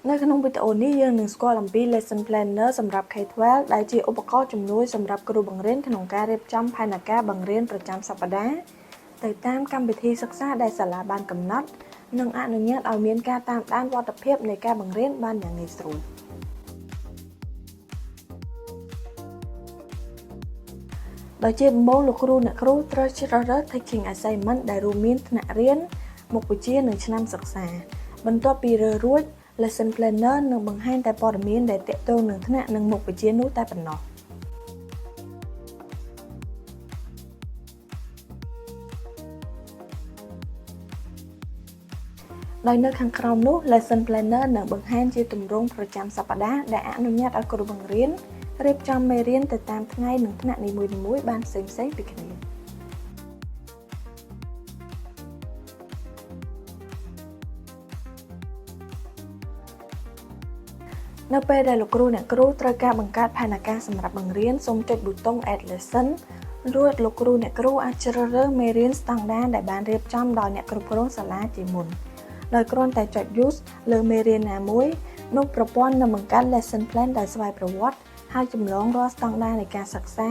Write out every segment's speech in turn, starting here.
នៅក្នុងវីដេអូនេះយើងនឹងស្គាល់អំពី Lesson Planner សម្រាប់ K12 ដែលជាឧបករណ៍ជំនួយសម្រាប់គ្រូបង្រៀនក្នុងការរៀបចំផែនការបង្រៀនប្រចាំសប្តាហ៍ទៅតាមកម្មវិធីសិក្សាដែលសាលាបានកំណត់និងអនុញ្ញាតឲ្យមានការតាមដានវត្តភាពនៃការបង្រៀនបានយ៉ាងងាយស្រួលដោយជាដំបូងលោកគ្រូអ្នកគ្រូត្រូវជ្រើសរើស Teaching Assignment ដែលរួមមានថ្នាក់រៀនមុខវិជ្ជានិងឆ្នាំសិក្សាបន្ទាប់ពីរើសរួចLesson Planner នឹងបង្ហាញតែព័ត៌មានដែលទាក់ទងនឹងថ្នាក់និងមុខវិជ្ជានោះតែប៉ុណ្ណោះដោយនៅខាងក្រោមនោះ Lesson Planner នឹងបង្ហាញជាទម្រង់ប្រចាំសប្តាហ៍ដែលអនុញ្ញាតឲ្យគ្រូបង្រៀនរៀបចំមេរៀនទៅតាមថ្ងៃនិងថ្នាក់នីមួយៗបានផ្សេងៗពីគ្នានៅពេលដែលលោកគ្រូអ្នកគ្រូត្រូវការបង្កើតផែនការសម្រាប់បង្រៀនសូមចុចប៊ូតុង Add Lesson រួចលោកគ្រូអ្នកគ្រូអាចជ្រើសរើសមេរៀនស្តង់ដារដែលបានរៀបចំដោយអ្នកគ្រប់គ្រងសាលាជាមុនដោយគ្រាន់តែចុច Use លើមេរៀនណាមួយនោះប្រព័ន្ធនឹងបង្កើត Lesson Plan ដោយស្វ័យប្រវត្តិហើយចម្លងរាល់ស្តង់ដារនៃការសិក្សា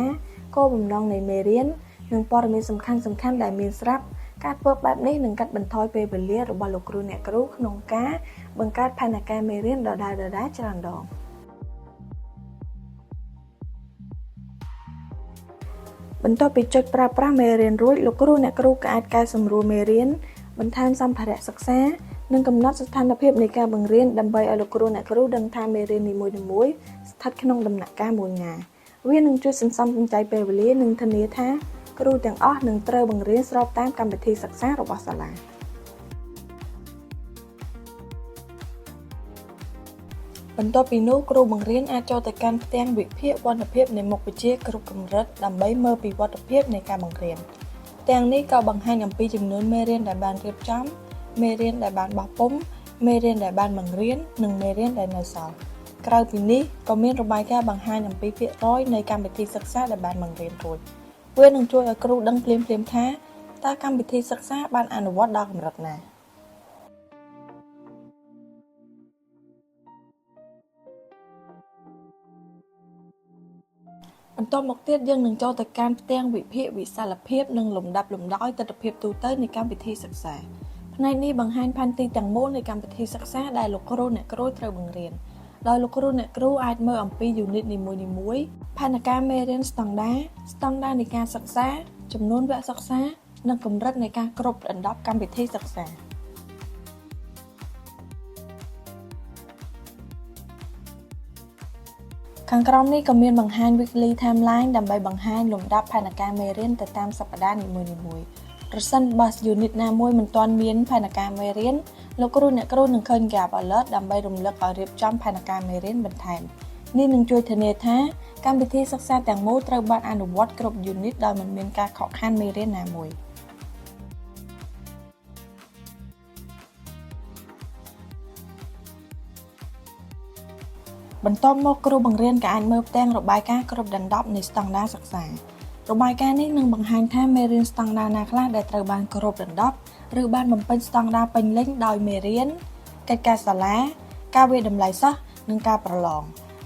គោលបំណងនៃមេរៀននិងព័ត៌មានសំខាន់ៗដែលមានស្រាប់ការធ្វើបែបនេះនឹងកាត់បន្ថយពេលវេលារបស់លោកគ្រូអ្នកគ្រូក្នុងការបង្កើតផែនការមេរៀនដដែលៗច្រើនដងបន្ទាប់ពីចុចប្រើប្រាស់មេរៀនរួចលោកគ្រូអ្នកគ្រូក៏អាចកែសម្រួលមេរៀនបន្ថែមសម្ភារៈសិក្សានិងកំណត់ស្ថានភាពនៃការបង្រៀនដើម្បីឲ្យលោកគ្រូអ្នកគ្រូដឹងថាមេរៀននីមួយៗស្ថិតក្នុងដំណាក់កាលមួយណាវានឹងជួយសន្សំសំចៃពេលវេលានិងធានាថាគ្រូទាំងអស់នឹងត្រូវបង្រៀនស្របតាមកម្មវិធីសិក្សារបស់សាលាបន្ទាប់ពីនោះគ្រូបង្រៀនអាចចូលទៅកាន់ផ្ទាំងវិភាគវឌ្ឍភាពនៃមុខវិជ្ជាគ្រប់កម្រិតដើម្បីមើលពីវត្តភាពនៃការបង្រៀនផ្ទាំងនេះក៏បង្ហាញអំពីចំនួនមេរៀនដែលបានរៀបចំមេរៀនដែលបានបោះពុម្ពមេរៀនដែលបានបង្រៀននិងមេរៀនដែលនៅសល់ក្រៅពីនេះក៏មានរបាយការណ៍បង្ហាញអំពីភាគរយនៃកម្មវិធីសិក្សាដែលបានបង្រៀនរួចវានឹងជួយឲ្យគ្រូដឹងភ្លាមៗថាតើកម្មវិធីសិក្សាបានអនុវត្តដល់កម្រិតណាបន្ទាប់មកទៀតយើងនឹងចូលទៅកាន់ផ្ទាំងវិភាគវិសាលភាពនិងលំដាប់លំដោយទិដ្ឋភាពទូទៅនៃកម្មវិធីសិក្សាផ្នែកនេះបង្ហាញផែនទីទាំងមូលនៃកម្មវិធីសិក្សាដែលលោកគ្រូអ្នកគ្រូត្រូវបង្រៀនដោយលោកគ្រូអ្នកគ្រូអាចមើលអំពីយូនីតនីមួយៗផែនការមេរៀនស្តង់ដារនៃការសិក្សាចំនួនវគ្គសិក្សានិងកម្រិតនៃការគ្របដណ្ដប់កម្មវិធីសិក្សាខាងក្រោមនេះក៏មានបង្ហាញ Weekly Timeline ដើម្បីបង្ហាញលំដាប់ផែនការមេរៀនទៅតាមសប្តាហ៍នីមួយៗប្រសិនបើ Unit ណាមួយមិនទាន់មានផែនការមេរៀនលោកគ្រូអ្នកគ្រូនឹងឃើញ Gap Alert ដើម្បីរំលឹកឲ្យរៀបចំផែនការមេរៀនបន្ថែមនេះនឹងជួយធានាថាកម្មវិធីសិក្សាទាំងមូលត្រូវបានអនុវត្តគ្រប់ Unit ដោយមិនមានការខកខានមេរៀនណាមួយបន្ទាប់មកគ្រូបង្រៀនក៏អាចមើលផ្ទាំងរបាយការណ៍គ្រប់ដណ្ដប់នៃស្តង់ដារសិក្សារបាយការណ៍នេះនឹងបង្ហាញថាមេរៀនស្តង់ដារណាខ្លះដែលត្រូវបានគ្របដណ្ដប់ឬបានបំពេញស្តង់ដារពេញលេញដោយមេរៀនកិច្ចការសាលាការវាយតម្លៃសិស្សនិងការប្រឡង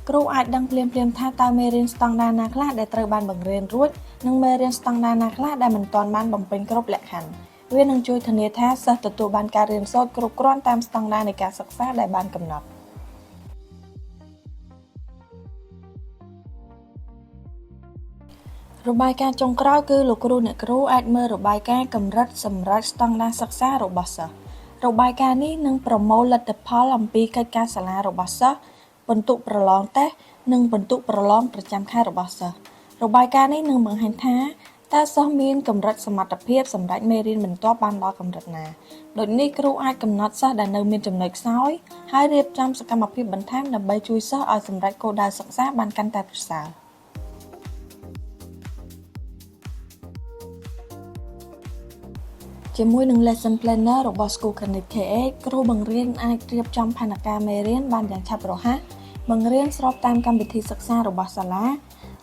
គ្រូអាចដឹងភ្លាមៗថាតើមេរៀនស្តង់ដារណាខ្លះដែលត្រូវបានបង្រៀនរួចនិងមេរៀនស្តង់ដារណាខ្លះដែលមិនទាន់បានបំពេញគ្រប់លក្ខខណ្ឌវានឹងជួយធានាថាសិស្សទទួលបានការរៀនសូត្រគ្រប់គ្រាន់តាមស្តង់ដារនៃការសិក្សាដែលបានកំណត់របាយការណ៍ចុងក្រោយគឺលោកគ្រូអ្នកគ្រូអាចមើលរបាយការណ៍កម្រិតសម្រាប់ស្តង់ដារសិក្សារបស់សិស្សរបាយការណ៍នេះនឹងប្រមូលលទ្ធផលអំពីកិច្ចការសាលារបស់សិស្សពិន្ទុប្រឡងតេស្តនិងពិន្ទុប្រឡងប្រចាំខែរបស់សិស្សរបាយការណ៍នេះនឹងបង្ហាញថាតើសិស្សមានកម្រិតសមត្ថភាពសម្រាប់មេរៀនបន្ទាប់បានដល់កម្រិតណាដូចនេះគ្រូអាចកំណត់សិស្សដែលនៅមានចំណុចខ្សោយហើយរៀបចំសកម្មភាពបន្ថែមដើម្បីជួយសិស្សឲ្យសម្រេចគោលដៅសិក្សាបានកាន់តែប្រសើរជាមួយនឹង Lesson Planner របស់ School Connect KH គ្រូបង្រៀនអាចរៀបចំផែនការមេរៀនបានយ៉ាងឆាប់រហ័សបង្រៀនស្របតាមកម្មវិធីសិក្សារបស់សាលា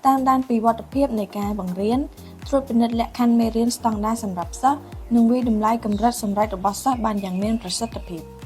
តាមដានពីវត្តភាពនៃការបង្រៀនត្រួតពិនិត្យលក្ខខណ្ឌមេរៀនស្តង់ដារសម្រាប់សិស្សនិងវិយតម្លៃកម្រិតសម្រេចរបស់សិស្សបានយ៉ាងមានប្រសិទ្ធភាព